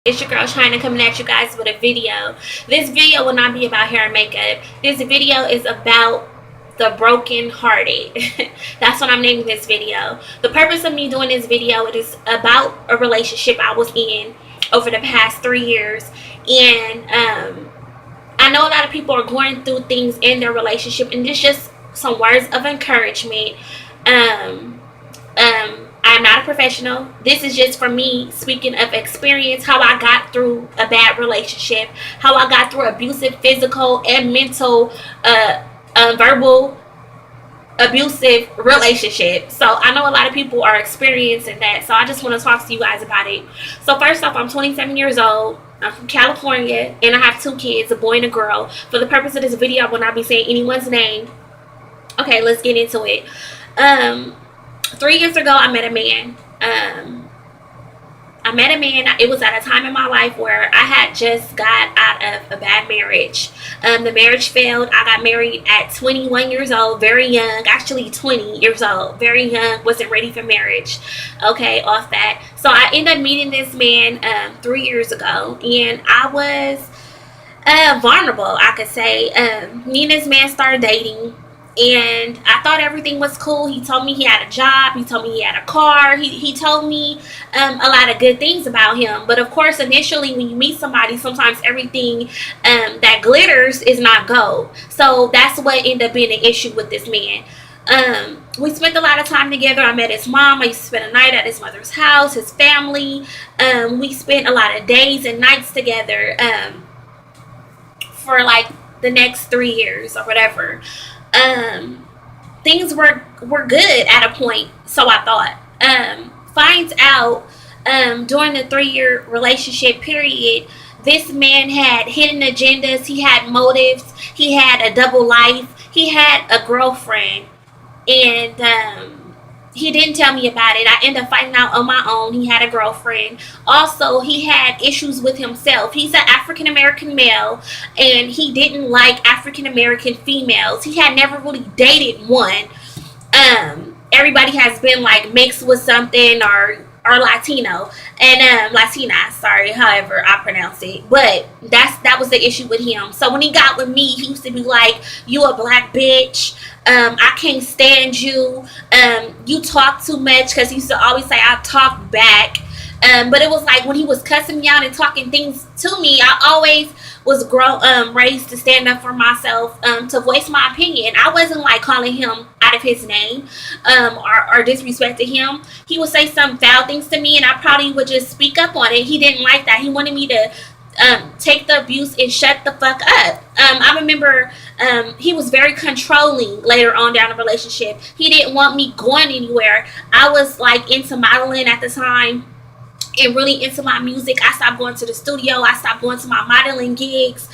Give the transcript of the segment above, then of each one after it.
It's your girl China coming at you guys with a video. This video will not be about hair and makeup. This video is about the broken hearted. That's what I'm naming this video. The purpose of me doing this video, it is about a relationship I was in over the past 3 years. And I know a lot of people are going through things in their relationship, and it's just some words of encouragement. I'm not a professional. This is just for me speaking of experience, how I got through a bad relationship, how I got through abusive physical and mental, verbal abusive relationship. So I know a lot of people are experiencing that. So I just want to talk to you guys about it. So first off, I'm 27 years old. I'm from California, and I have 2 kids, a boy and a girl. For the purpose of this video, I will not be saying anyone's name. Okay, let's get into it. 3 years ago, I met a man. It was at a time in my life where I had just got out of a bad marriage. The marriage failed. I got married at 21 years old, very young, actually 20 years old, very young, wasn't ready for marriage. Okay, off that. So I ended up meeting this man 3 years ago, and I was vulnerable, I could say. Me and this man started dating. And I thought everything was cool. He told me he had a job. He told me he had a car. He told me a lot of good things about him. But of course, initially, when you meet somebody, sometimes everything that glitters is not gold. So that's what ended up being an issue with this man. We spent a lot of time together. I met his mom. I used to spend a night at his mother's house, his family. We spent a lot of days and nights together for like the next 3 years or whatever. Things were good at a point, so I thought. Finds out during the 3-year relationship period, this man had hidden agendas. He had motives. He had a double life. He had a girlfriend, and he didn't tell me about it. I ended up finding out on my own. He had a girlfriend. Also, he had issues with himself. He's an African American male, and he didn't like African American females. He had never really dated one. Everybody has been like mixed with something or Latino and Latina, sorry, however I pronounce it. But that was the issue with him. So when he got with me, he used to be like, "You a black bitch. I can't stand you. You talk too much," because he used to always say I talk back. But it was like when he was cussing me out and talking things to me, I always was raised to stand up for myself, to voice my opinion. I wasn't like calling him out of his name or disrespecting him. He would say some foul things to me, and I probably would just speak up on it. He didn't like that. He wanted me to take the abuse and shut the fuck up. I remember he was very controlling later on down the relationship. He didn't want me going anywhere. I was like into modeling at the time and really into my music. I stopped going to the studio. I stopped going to my modeling gigs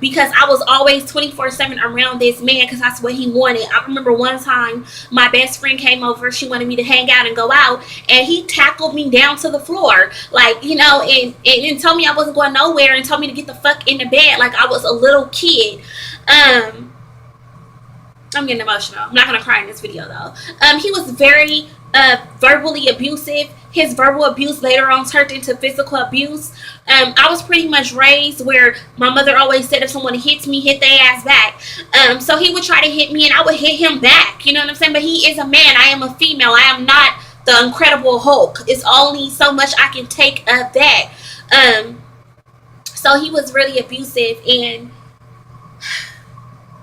because I was always 24/7 around this man because that's what he wanted. I remember one time my best friend came over. She wanted me to hang out and go out, and he tackled me down to the floor, like, you know, and told me I wasn't going nowhere and told me to get the fuck in the bed like I was a little kid. I'm getting emotional. I'm not gonna cry in this video though. He was very verbally abusive. His verbal abuse later on turned into physical abuse. I was pretty much raised where my mother always said if someone hits me, hit their ass back. So he would try to hit me and I would hit him back. You know what I'm saying? But he is a man. I am a female. I am not the Incredible Hulk. It's only so much I can take of that. So he was really abusive, and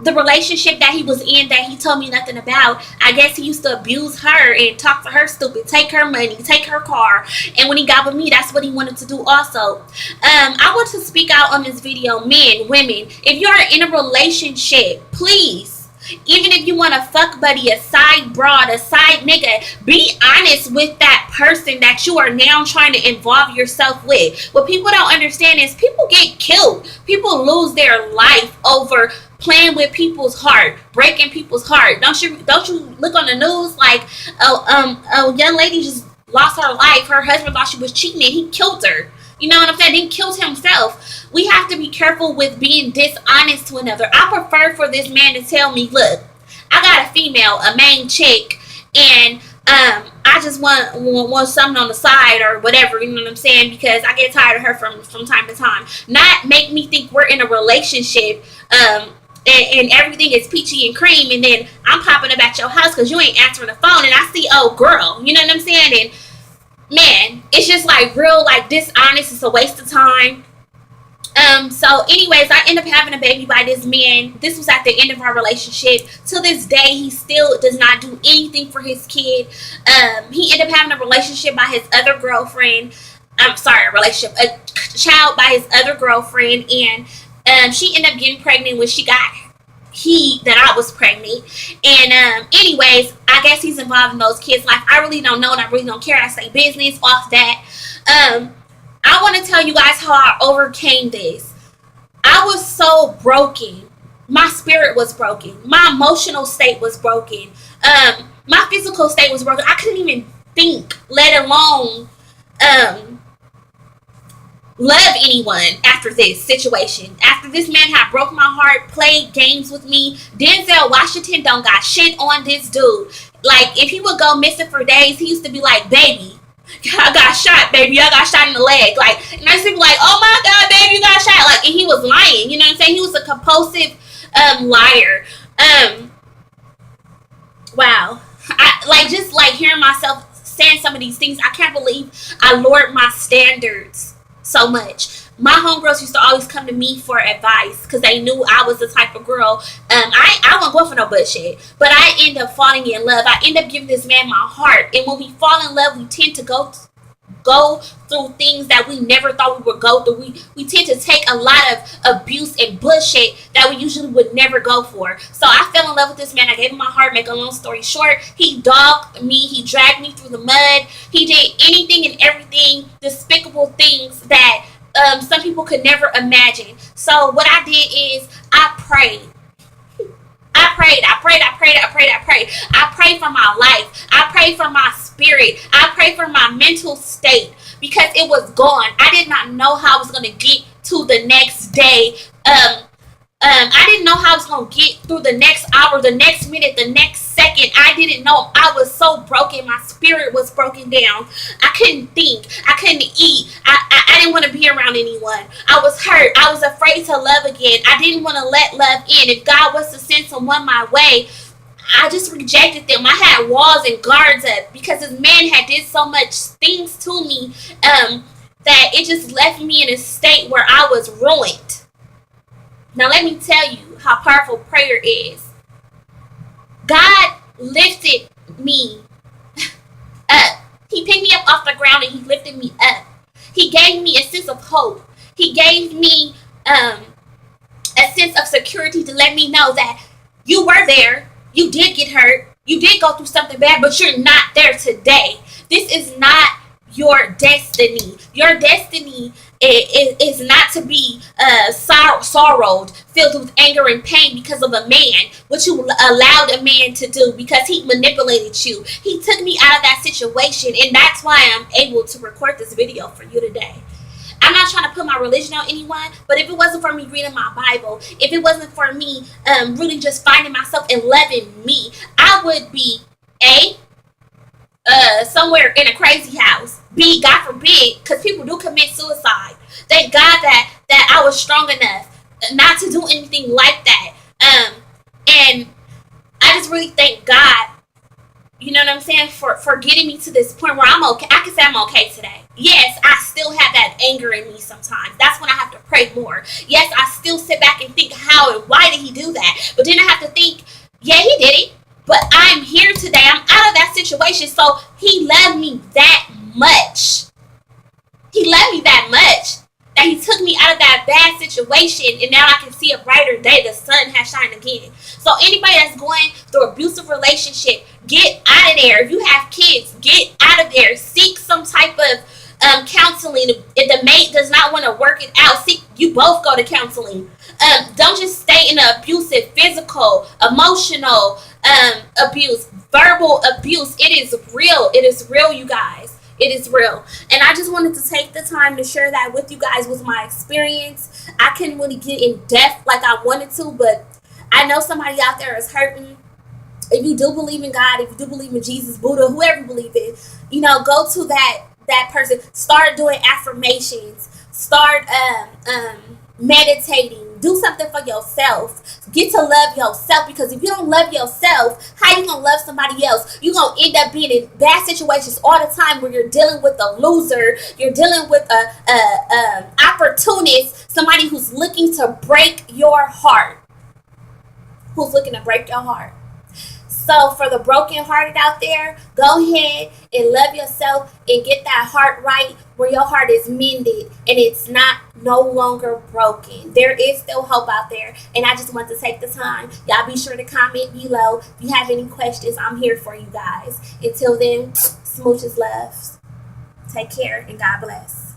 the relationship that he was in that he told me nothing about, I guess he used to abuse her and talk to her stupid, take her money, take her car. And when he got with me, that's what he wanted to do also. I want to speak out on this video. Men, women, if you are in a relationship, please, even if you want a fuck buddy, a side broad, a side nigga, be honest with that person that you are now trying to involve yourself with. What people don't understand is people get killed. People lose their life over playing with people's heart, breaking people's heart. Don't you look on the news like a young lady just lost her life. Her husband thought she was cheating and he killed her. You know what I'm saying? He killed himself. We have to be careful with being dishonest to another. I prefer for this man to tell me, look, I got a female, a main chick, and I I just want something on the side or whatever, you know what I'm saying? Because I get tired of her from time to time. Not make me think we're in a relationship, and everything is peachy and cream, and then I'm popping up at your house because you ain't answering the phone, and I see, oh girl, you know what I'm saying? And man, it's just like real like dishonest. It's a waste of time. So anyways, I end up having a baby by this man. This was at the end of our relationship. To this day, he still does not do anything for his kid. He ended up having a relationship by his other girlfriend. I'm sorry, a child by his other girlfriend, and she ended up getting pregnant when she got that I was pregnant. And anyways, I guess he's involved in those kids' life. I really don't know, and I really don't care. I say business off that. I want to tell you guys how I overcame this. I was so broken. My spirit was broken. My emotional state was broken. My physical state was broken. I couldn't even think, let alone love anyone after this situation. After this man had broke my heart, played games with me. Denzel Washington don't got shit on this dude. Like, if he would go missing for days, he used to be like, baby, I got shot, baby. I got shot in the leg. Like, and I used to be like, oh my God, baby, you got shot. Like, and he was lying. You know what I'm saying? He was a compulsive liar. Wow. I like just like hearing myself saying some of these things. I can't believe I lowered my standards so much. My homegirls used to always come to me for advice because they knew I was the type of girl. I wasn't going for no bullshit, but I end up falling in love. I end up giving this man my heart, and when we fall in love, we tend to go through things that we never thought we would go through. We tend to take a lot of abuse and bullshit that we usually would never go for. So I fell in love with this man. I gave him my heart. Make a long story short, he dogged me. He dragged me through the mud. He did anything and everything, despicable things that some people could never imagine. So what I did is I prayed. I prayed for my life. I prayed for my spirit. I prayed for my mental state because it was gone. I did not know how I was going to get to the next day. I didn't know how I was going to get through the next hour, the next minute, the next second. I didn't know. I was so broken. My spirit was broken down. I couldn't think. I couldn't eat. I didn't want to be around anyone. I was hurt. I was afraid to love again. I didn't want to let love in. If God was to send someone my way, I just rejected them. I had walls and guards up because this man had did so much things to me that it just left me in a state where I was ruined. Now let me tell you how powerful prayer is. God lifted me up. He picked me up off the ground and he lifted me up. He gave me a sense of hope. He gave me a sense of security to let me know that you were there. You did get hurt. You did go through something bad, but you're not there today. This is not your destiny. Your destiny is not to be sorrowed, filled with anger and pain because of a man, what you allowed a man to do because he manipulated you. He took me out of that situation, and that's why I'm able to record this video for you today. I'm not trying to put my religion on anyone, but if it wasn't for me reading my Bible, if it wasn't for me really just finding myself and loving me, I would be somewhere in a crazy house. B, God forbid, because people do commit suicide. Thank God that I was strong enough not to do anything like that. And I just really thank God, you know what I'm saying, for getting me to this point where I'm okay. I can say I'm okay today. Yes, I still have that anger in me sometimes. That's when I have to pray more. Yes, I still sit back and think how and why did he do that? But then I have to think, yeah, he did it. But I'm here today. I'm out of that situation. So he loved me that much. He loved me that much that he took me out of that bad situation, and now I can see a brighter day. The sun has shined again. So anybody that's going through abusive relationship, get out of there. If you have kids, get out of there. Seek some type of counseling. If the mate does not want to work it out, you both go to counseling. Don't just stay in an abusive, physical, emotional abuse, verbal abuse. It is real. It is real, you guys. It is real. And I just wanted to take the time to share that with you guys, with my experience. I couldn't really get in depth like I wanted to, but I know somebody out there is hurting. if you do believe in God, if you do believe in Jesus, Buddha, whoever you believe in, go to that person. Start doing affirmations. Start meditating. Do something for yourself. Get to love yourself, because if you don't love yourself, how you gonna love somebody else? You gonna end up being in bad situations all the time, where you're dealing with a loser. You're dealing with a opportunist, somebody who's looking to break your heart. Who's looking to break your heart. So for the brokenhearted out there, go ahead and love yourself and get that heart right, where your heart is mended and it's not no longer broken. There is still hope out there. And I just want to take the time. Y'all be sure to comment below. If you have any questions, I'm here for you guys. Until then, smooches, loves. Take care and God bless.